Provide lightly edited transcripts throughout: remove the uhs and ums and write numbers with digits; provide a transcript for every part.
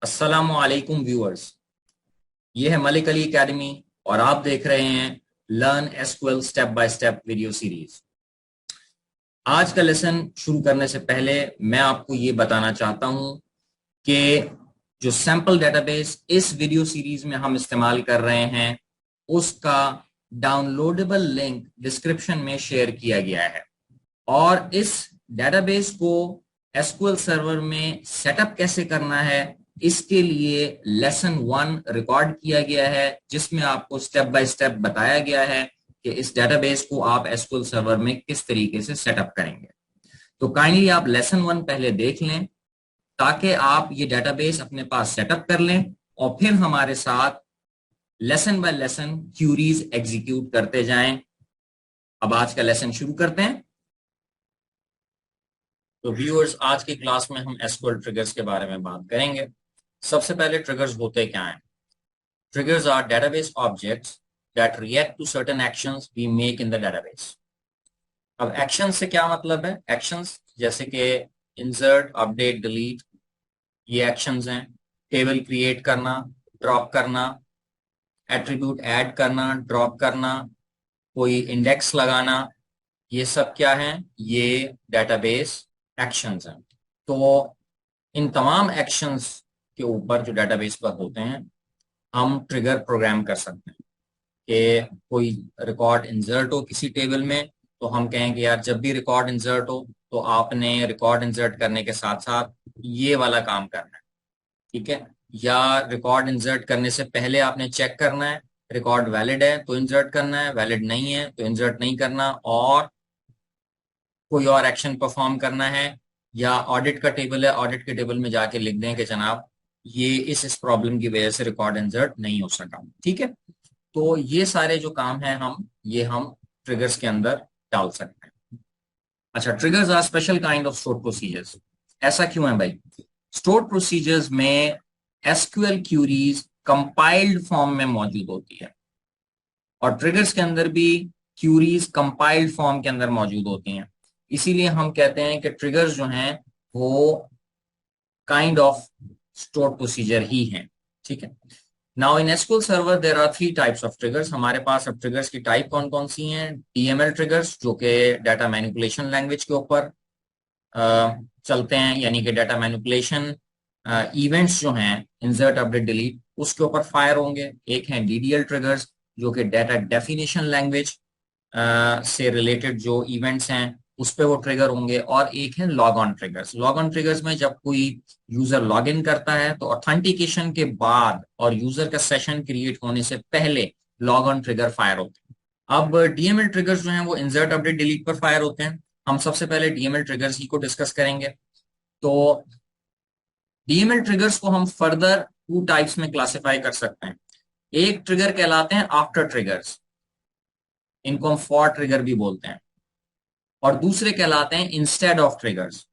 अस्सलामुअलैकुम व्यूअर्स, ये है मलिक अली एकेडमी और आप देख रहे हैं learn SQL step by step video series. आज का लेसन शुरू करने से पहले मैं आपको ये बताना चाहता हूं कि जो सैंपल डेटाबेस इस वीडियो सीरीज में हम इस्तेमाल कर रहे हैं उसका डाउनलोडेबल लिंक डिस्क्रिप्शन में शेयर किया गया है और इस डेटाबेस को एसक्यूएल सर्वर में सेटअप कैसे करना है इसके लिए लेसन 1 रिकॉर्ड किया गया है, जिसमें आपको स्टेप बाय स्टेप बताया गया है कि इस डेटाबेस को आप एसक्यूएल सर्वर में किस तरीके से सेटअप करेंगे। तो काइंडली आप लेसन 1 पहले देख लें ताकि आप ये डेटाबेस अपने पास सेटअप कर लें और फिर हमारे साथ lesson by lesson queries execute करते जाएं। अब आज का लेसन शुरू करते हैं। तो व्यूअर्स, आज की क्लास में हम एसक्यूएल ट्रिगर्स के बारे में बात करेंगे। सबसे पहले ट्रिगर्स होते क्या हैं? Triggers are database objects that react to certain actions we make in the database. अब एक्शन से क्या मतलब है? एक्शंस जैसे कि इंसर्ट, अपडेट, डिलीट, ये एक्शंस हैं। टेबल क्रिएट करना, ड्रॉप करना, एट्रीब्यूट ऐड करना, ड्रॉप करना, कोई इंडेक्स लगाना, ये सब क्या है? ये डेटाबेस एक्शंस हैं। तो इन तमाम एक्शंस के ऊपर जो डेटाबेस पर होते हैं हम ट्रिगर प्रोग्राम कर सकते हैं कि कोई रिकॉर्ड इंसर्ट हो किसी टेबल में, तो हम कहें कि यार जब भी रिकॉर्ड इंसर्ट हो तो आपने रिकॉर्ड इंसर्ट करने के साथ साथ ये वाला काम करना है, ठीक है? या रिकॉर्ड इंसर्ट करने से पहले आपने चेक करना है रिकॉर्ड वैलिड है तो इंसर्ट करना है, वैलिड नहीं है तो इंसर्ट नहीं करना, और कोई और एक्शन परफॉर्म करना है। या ऑडिट का टेबल है, ऑडिट के टेबल में जाके लिख दें कि जनाब ये इस प्रॉब्लम की वजह से रिकॉर्ड इंसर्ट नहीं हो सका, ठीक है? तो ये सारे जो काम है हम ट्रिगर्स के अंदर डाल सकते हैं। अच्छा, triggers are special kind of stored procedures. ऐसा क्यों है भाई? स्टोर्ड प्रोसीजर्स में एसक्यूएल क्यूरीज कंपाइल्ड फॉर्म में मौजूद होती है और ट्रिगर्स के अंदर भी क्यूरीज कंपाइल्ड फॉर्म के अंदर मौजूद होती हैं। इसीलिए हम कहते हैं कि ट्रिगर्स जो हैं वो काइंड ऑफ स्टोर्ड प्रोसीजर ही हैं, ठीक है? Now in SQL server there are 3 types of triggers. हमारे पास अब ट्रिगर्स की टाइप कौन कौन सी हैं? डीएमएल ट्रिगर्स जो कि डाटा मैनिपुलेशन लैंग्वेज के ऊपर चलते हैं, यानी कि डाटा मैनिपुलेशन इवेंट्स जो हैं इंसर्ट, अपडेट, डिलीट, उसके ऊपर फायर होंगे। एक है डीडीएल ट्रिगर्स जो कि डाटा डेफिनेशन लैंग्वेज से रिलेटेड जो इवेंट्स हैं उस पे वो ट्रिगर होंगे। और एक है log on triggers. Log on triggers में जब कोई यूजर लॉग इन करता है तो ऑथेंटिकेशन के बाद और यूजर का सेशन क्रिएट होने से पहले लॉग ऑन ट्रिगर फायर होते हैं। अब डीएमएल ट्रिगर्स जो हैं वो इंसर्ट, अपडेट, डिलीट पर फायर होते हैं। हम सबसे पहले डीएमएल ट्रिगर्स ही को डिस्कस करेंगे। तो डीएमएल ट्रिगर्स को हम फर्दर 2 टाइप्स में क्लासिफाई कर सकते हैं। एक ट्रिगर कहलाते हैं आफ्टर ट्रिगर्स, इनको हम फॉर ट्रिगर भी बोलते हैं, और दूसरे कहलाते हैं इंस्टेड ऑफ ट्रिगर्स,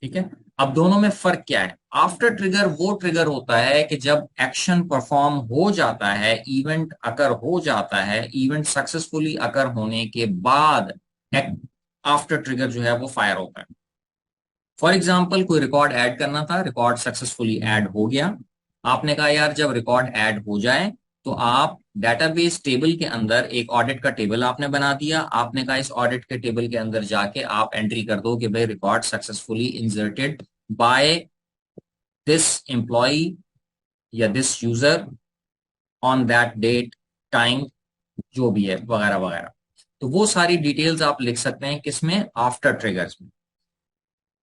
ठीक है? अब दोनों में फर्क क्या है? आफ्टर ट्रिगर वो ट्रिगर होता है कि जब एक्शन परफॉर्म हो जाता है, इवेंट अकर हो जाता है, इवेंट सक्सेसफुली अकर होने के बाद आफ्टर ट्रिगर जो है वो फायर होता है। फॉर एग्जाम्पल, कोई रिकॉर्ड ऐड करना था, रिकॉर्ड सक्सेसफुली ऐड हो गया। आपने कहा यार जब रिकॉर्ड ऐड हो जाए तो आप डेटाबेस टेबल के अंदर एक ऑडिट का टेबल आपने बना दिया। आपने कहा इस ऑडिट के टेबल के अंदर जाके आप एंट्री कर दो कि भाई record successfully inserted by this employee या this user on that date, time, जो भी है वगैरह वगैरह। तो वो सारी डिटेल्स आप लिख सकते हैं किसमें? आफ्टर ट्रिगर्स में।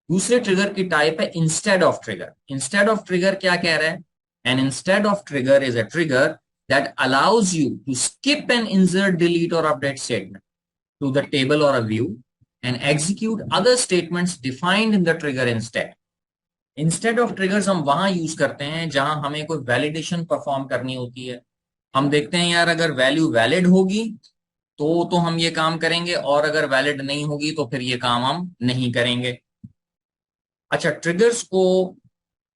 दूसरे ट्रिगर की टाइप है instead of trigger. Instead of trigger क्या कह रहा है? An instead of trigger is a trigger that allows you to skip an insert, delete और update statement to the table or a view and execute other statements defined in the trigger instead. Instead of triggers हम वहां use करते हैं जहां हमें कोई validation perform करनी होती है। हम देखते हैं यार अगर वैल्यू वैलिड होगी तो हम ये काम करेंगे, और अगर वैलिड नहीं होगी तो फिर ये काम हम नहीं करेंगे। अच्छा, ट्रिगर्स को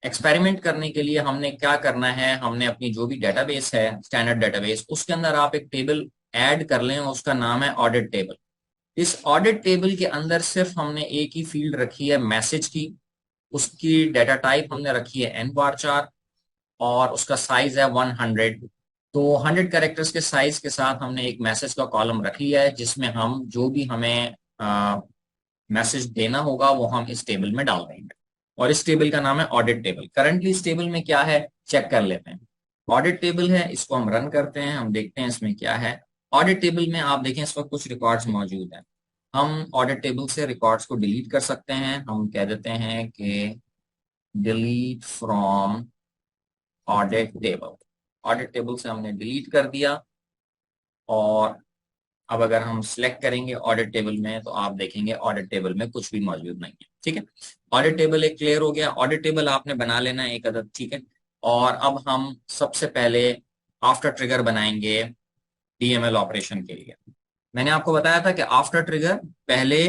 एक्सपेरिमेंट करने के लिए हमने क्या करना है? हमने अपनी जो भी डेटाबेस है, स्टैंडर्ड डेटाबेस, उसके अंदर आप एक टेबल ऐड कर लें, उसका नाम है ऑडिट टेबल। इस ऑडिट टेबल के अंदर सिर्फ हमने एक ही फील्ड रखी है मैसेज की, उसकी डेटा टाइप हमने रखी है एन बार चार, और उसका साइज है 100। तो 100 कैरेक्टर्स के साइज के साथ हमने एक मैसेज का कॉलम रख लिया है, जिसमें हम जो भी हमें मैसेज देना होगा वो हम इस टेबल में डाल देंगे। और इस टेबल का नाम है ऑडिट टेबल। करंटली इस टेबल में क्या है चेक कर लेते हैं। ऑडिट टेबल है, इसको हम रन करते हैं, हम देखते हैं इसमें क्या है। ऑडिट टेबल में आप देखें इस वक्त कुछ रिकॉर्ड्स मौजूद हैं। हम ऑडिट टेबल से रिकॉर्ड्स को डिलीट कर सकते हैं। हम कह देते हैं कि delete from audit table. Audit table से हमने डिलीट कर दिया। और अब अगर हम सिलेक्ट करेंगे ऑडिट टेबल में तो आप देखेंगे ऑडिट टेबल में कुछ भी मौजूद नहीं है। ठीक है, ऑडिट टेबल एक क्लियर हो गया। ऑडिट टेबल आपने बना लेना है एक अदद। ठीक है, और अब हम सबसे पहले आफ्टर ट्रिगर बनाएंगे डीएमएल ऑपरेशन के लिए। मैंने आपको बताया था कि आफ्टर ट्रिगर पहले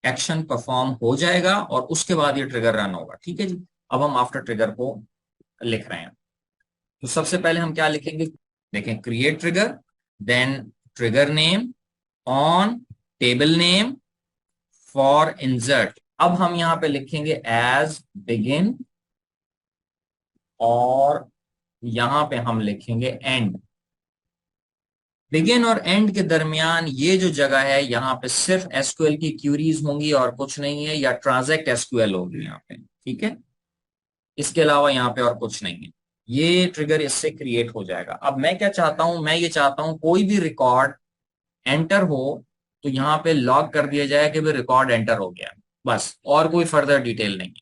एक्शन परफॉर्म हो जाएगा और उसके बाद ये ट्रिगर रन होगा। ठीक है जी, अब हम आफ्टर ट्रिगर को लिख रहे हैं। तो सबसे पहले हम क्या लिखेंगे, देखें create trigger, then trigger name on table name for insert. अब हम यहां पे लिखेंगे एज बिगिन, और यहां पे हम लिखेंगे एंड। बिगिन और एंड के दरमियान ये जो जगह है यहाँ पे सिर्फ एसक्यूएल की क्यूरीज होंगी और कुछ नहीं है, या ट्रांजैक्ट एसक्यूएल होगी यहाँ पे। ठीक है, इसके अलावा यहाँ पे और कुछ नहीं है। ये ट्रिगर इससे क्रिएट हो जाएगा। अब मैं क्या चाहता हूं, मैं ये चाहता हूं कोई भी रिकॉर्ड एंटर हो तो यहाँ पे लॉग कर दिया जाए कि भाई रिकॉर्ड एंटर हो गया, बस, और कोई फर्दर डिटेल नहीं है।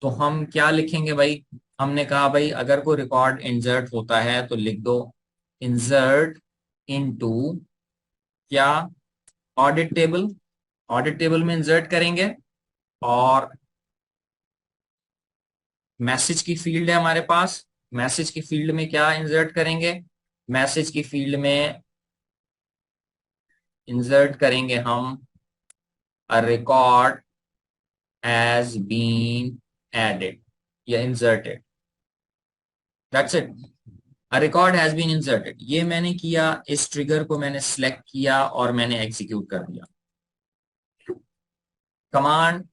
तो हम क्या लिखेंगे भाई, हमने कहा भाई अगर कोई रिकॉर्ड इंसर्ट होता है तो लिख दो इंसर्ट इनटू क्या, ऑडिट टेबल। ऑडिट टेबल में इंसर्ट करेंगे और मैसेज की फील्ड है हमारे पास, मैसेज की फील्ड में क्या इंसर्ट करेंगे, मैसेज की फील्ड में इंसर्ट करेंगे हम a record has been added या inserted. That's it, a record has been inserted. ये मैंने किया, इस ट्रिगर को मैंने सिलेक्ट किया और मैंने एग्जीक्यूट कर दिया। Command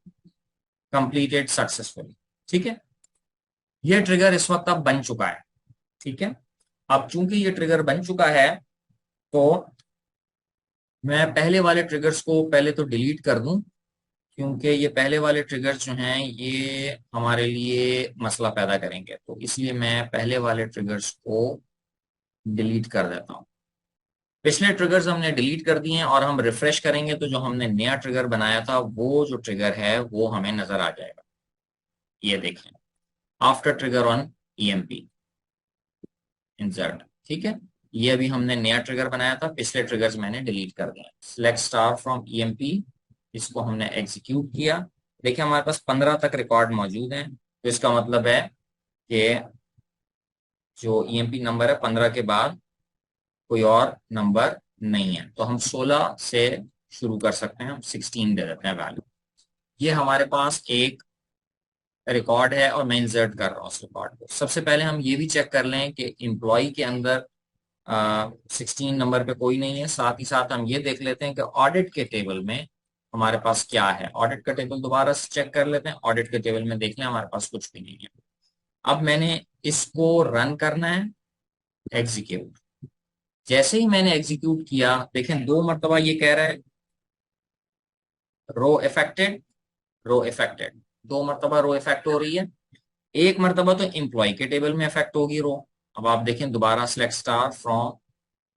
completed successfully. ठीक है, ये ट्रिगर इस वक्त अब बन चुका है। ठीक है, अब चूंकि ये ट्रिगर बन चुका है तो मैं पहले वाले ट्रिगर्स को पहले तो डिलीट कर दूं, क्योंकि ये पहले वाले ट्रिगर्स जो हैं ये हमारे लिए मसला पैदा करेंगे। तो इसलिए मैं पहले वाले ट्रिगर्स को डिलीट कर देता हूं। पिछले ट्रिगर्स हमने डिलीट कर दिए हैं और हम रिफ्रेश करेंगे तो जो हमने नया ट्रिगर बनाया था वो जो ट्रिगर है वो हमें नजर आ जाएगा। ये देखें, after trigger on EMP insert. ठीक है, ये अभी हमने नया ट्रिगर बनाया था, पिछले ट्रिगर्स मैंने डिलीट कर दिए। सिलेक्ट स्टार फ्रॉम ईएमपी, इसको हमने एग्जीक्यूट किया। देखिए हमारे पास 15 तक रिकॉर्ड मौजूद हैं, तो इसका मतलब है कि जो ईएमपी नंबर है 15 के बाद कोई और नंबर नहीं है। तो हम 16 से शुरू कर सकते हैं, हम 16 दे देते हैं वैल्यू। ये हमारे पास एक रिकॉर्ड है और मैं इंसर्ट कर रहा हूँ उस रिकॉर्ड को। सबसे पहले हम ये भी चेक कर लें कि एम्प्लॉय के अंदर 16 नंबर पे कोई नहीं है। साथ ही साथ हम ये देख लेते हैं कि ऑडिट के टेबल में हमारे पास क्या है। ऑडिट का टेबल दोबारा से चेक कर लेते हैं, ऑडिट के टेबल में देख लें हमारे पास कुछ भी नहीं है। अब मैंने इसको रन करना है, एग्जीक्यूट। जैसे ही मैंने एग्जीक्यूट किया, देखें 2 मरतबा ये कह रहा है रो इफेक्टेड, रो इफेक्टेड। 2 मरतबा रो इफेक्ट हो रही है, एक मरतबा तो एम्प्लॉय के टेबल में इफेक्ट होगी रो। अब आप देखें दोबारा सिलेक्ट स्टार फ्रॉम,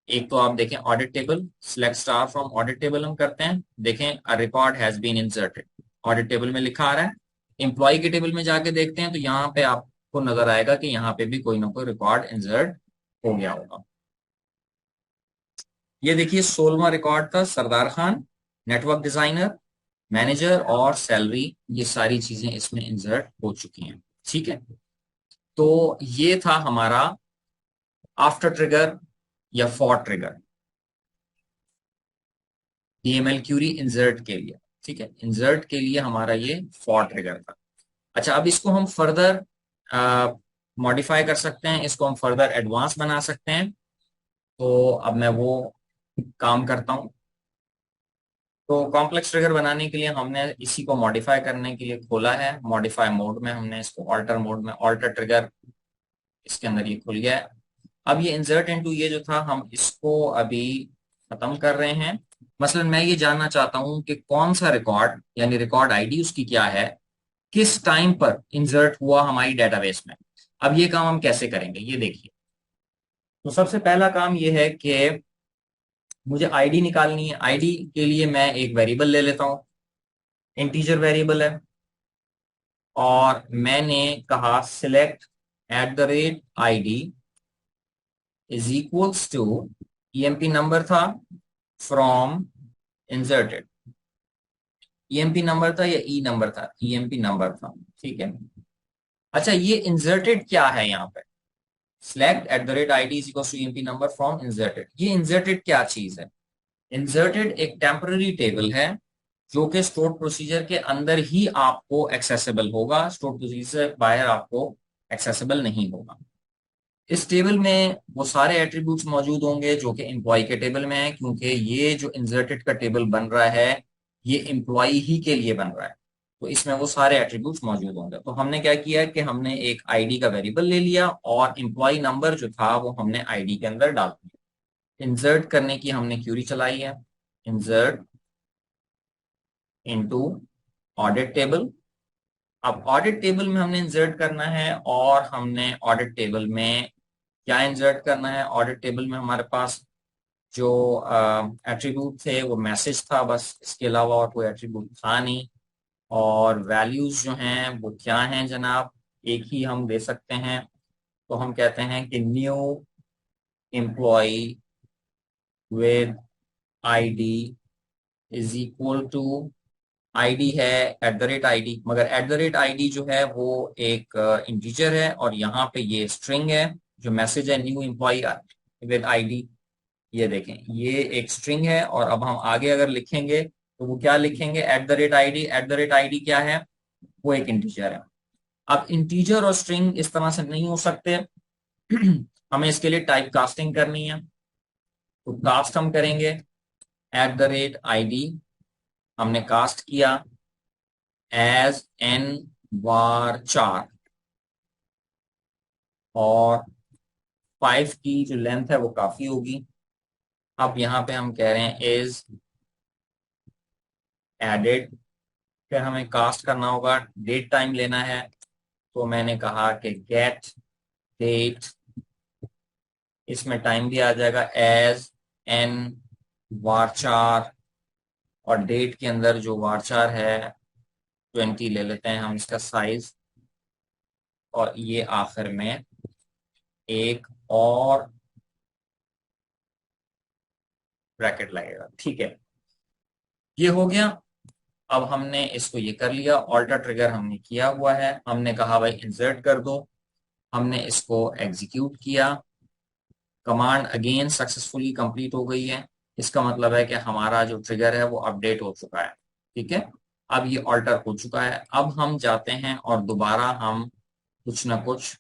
एक तो आप देखें audit table, select star from audit table हम करते हैं, देखें a record has been inserted, audit table में लिखा आ रहा है। एम्प्लॉय के टेबल में जाके देखते हैं तो यहाँ पे आपको नजर आएगा कि यहाँ पे भी कोई ना कोई रिकॉर्ड इंसर्ट हो गया होगा। ये देखिए 16वां रिकॉर्ड था Sardar Khan, network designer, manager और सैलरी, ये सारी चीजें इसमें इंसर्ट हो चुकी हैं। ठीक है, तो ये था हमारा आफ्टर ट्रिगर या for trigger DML query insert के लिए। ठीक है, इंसर्ट के लिए हमारा ये फॉर ट्रिगर था। अच्छा, अब इसको हम फर्दर मॉडिफाई कर सकते हैं, इसको हम फर्दर एडवांस बना सकते हैं। तो अब मैं वो काम करता हूं। तो कॉम्प्लेक्स ट्रिगर बनाने के लिए हमने इसी को मॉडिफाई करने के लिए खोला है, मॉडिफाई मोड में हमने इसको ऑल्टर मोड में ऑल्टर ट्रिगर इसके अंदर ये खुल गया है। अब ये इंसर्ट इनटू ये जो था हम इसको अभी खत्म कर रहे हैं। मसलन मैं ये जानना चाहता हूं कि कौन सा रिकॉर्ड यानी रिकॉर्ड आईडी उसकी क्या है, किस टाइम पर इंसर्ट हुआ हमारी डेटाबेस में। अब ये काम हम कैसे करेंगे ये देखिए। तो सबसे पहला काम ये है कि मुझे आईडी निकालनी है। आईडी के लिए मैं एक वेरिएबल ले लेता हूं, इंटीजर वेरिएबल है, और मैंने कहा select @id is equals to EMP number था फ्रॉम इंसर्टेड। ईएमपी नंबर था या ई नंबर था, ईएमपी नंबर था, ठीक है। अच्छा ये इंसर्टेड क्या है यहाँ पे, select @id is equals to EMP number from inserted. ये इंसर्टेड क्या चीज है? इंसर्टेड एक टेम्पररी टेबल है जो कि स्टोर प्रोसीजर के अंदर ही आपको एक्सेसिबल होगा, स्टोर प्रोसीजर से बाहर आपको एक्सेसिबल नहीं होगा। इस टेबल में वो सारे एट्रीब्यूट्स मौजूद होंगे जो कि एम्प्लॉय के टेबल में है, क्योंकि ये जो इंसर्टेड का टेबल बन रहा है ये एम्प्लॉय ही के लिए बन रहा है, तो इसमें वो सारे एट्रीब्यूट्स मौजूद होंगे। तो हमने क्या किया कि हमने एक आईडी का वेरिएबल ले लिया और एम्प्लॉय नंबर जो था वो हमने आईडी के अंदर डाल दिया। इंसर्ट करने की हमने क्यूरी चलाई है, इंसर्ट इनटू ऑडिट टेबल। अब ऑडिट टेबल में हमने इंसर्ट करना है, और हमने ऑडिट टेबल में क्या इंसर्ट करना है? ऑडिट टेबल में हमारे पास जो एट्रीब्यूट थे वो मैसेज था बस, इसके अलावा और कोई एट्रीब्यूट था नहीं। और वैल्यूज जो हैं वो क्या हैं जनाब, एक ही हम दे सकते हैं। तो हम कहते हैं कि new employee with ID is equal to, ID है @id, मगर @id जो है वो एक इंटीजर है, और यहाँ पे ये स्ट्रिंग है। जो मैसेज है न्यू एम्प्लॉय विद आईडी, ये देखें ये एक स्ट्रिंग है। और अब हम आगे अगर लिखेंगे तो वो क्या लिखेंगे? @id। @id क्या है? वो एक इंटीजर है। अब इंटीजर और स्ट्रिंग इस तरह से नहीं हो सकते हमें इसके लिए टाइप कास्टिंग करनी है। तो कास्ट हम करेंगे @id, हमने कास्ट किया एज n var 4, और 5 की जो लेंथ है वो काफी होगी। अब यहाँ पे हम कह रहे हैं इज एडेड, फिर हमें कास्ट करना होगा, डेट टाइम लेना है। तो मैंने कहा कि गेट डेट, इसमें टाइम भी आ जाएगा एज n var 4, और डेट के अंदर जो var 4 है 20 ले लेते हैं हम इसका साइज। और ये आखिर में एक और ब्रैकेट लगेगा, ठीक है। ये हो गया। अब हमने इसको ये कर लिया, ऑल्टर ट्रिगर हमने किया हुआ है। हमने कहा भाई इंसर्ट कर दो, हमने इसको एग्जीक्यूट किया, कमांड अगेन सक्सेसफुली कंप्लीट हो गई है। इसका मतलब है कि हमारा जो ट्रिगर है वो अपडेट हो चुका है, ठीक है। अब ये ऑल्टर हो चुका है। अब हम जाते हैं और दोबारा हम कुछ ना कुछ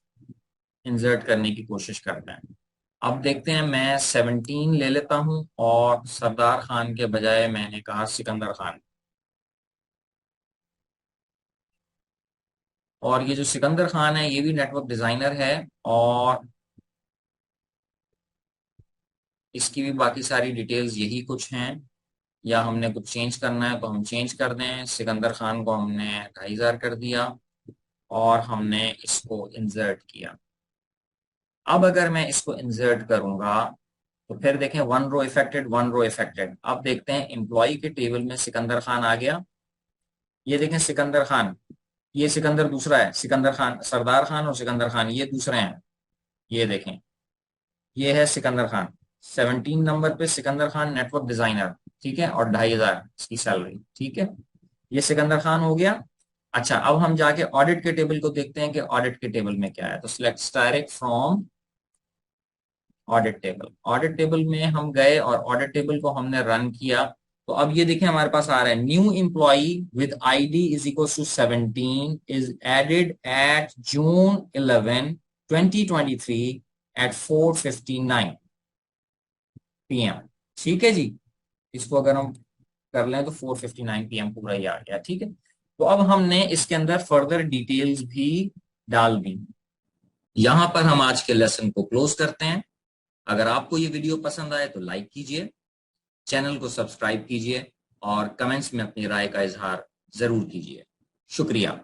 इंसर्ट करने की कोशिश करते हैं। अब देखते हैं, मैं 17 ले लेता हूं, और सरदार खान के बजाय मैंने कहा सिकंदर खान। और ये जो सिकंदर खान है ये भी नेटवर्क डिजाइनर है, और इसकी भी बाकी सारी डिटेल्स यही कुछ हैं। या हमने कुछ चेंज करना है तो हम चेंज कर दें। सिकंदर खान को हमने 2500 कर दिया, और हमने इसको इंसर्ट किया। अब अगर मैं इसको इंसर्ट करूंगा तो फिर देखें, 1 रो इफेक्टेड, 1 रो इफेक्टेड। अब देखते हैं एम्प्लॉय के टेबल में सिकंदर खान आ गया। ये देखें सिकंदर खान, ये सिकंदर दूसरा है, सिकंदर खान, सरदार खान और सिकंदर खान ये दूसरे हैं। ये देखें ये है सिकंदर खान, 17 नंबर पे सिकंदर खान नेटवर्क डिजाइनर, ठीक है, और 2500 इसकी सैलरी, ठीक है। ये सिकंदर खान हो गया। अच्छा अब हम जाके ऑडिट के टेबल को देखते हैं कि ऑडिट के टेबल में क्या है। तो select direct from audit table. Audit table में हम गए और ऑडिट टेबल को हमने रन किया। तो अब ये देखें हमारे पास आ रहा है new employee with ID is equal to 17 is added at June 11 2023 at 4:59 PM, ठीक है जी। इसको अगर हम कर लें तो 4:59 PM पूरा ही आ गया, ठीक है। तो अब हमने इसके अंदर फर्दर डिटेल्स भी डाल दी। यहां पर हम आज के लेसन को क्लोज करते हैं। अगर आपको ये वीडियो पसंद आए तो लाइक कीजिए, चैनल को सब्सक्राइब कीजिए और कमेंट्स में अपनी राय का इजहार जरूर कीजिए। शुक्रिया।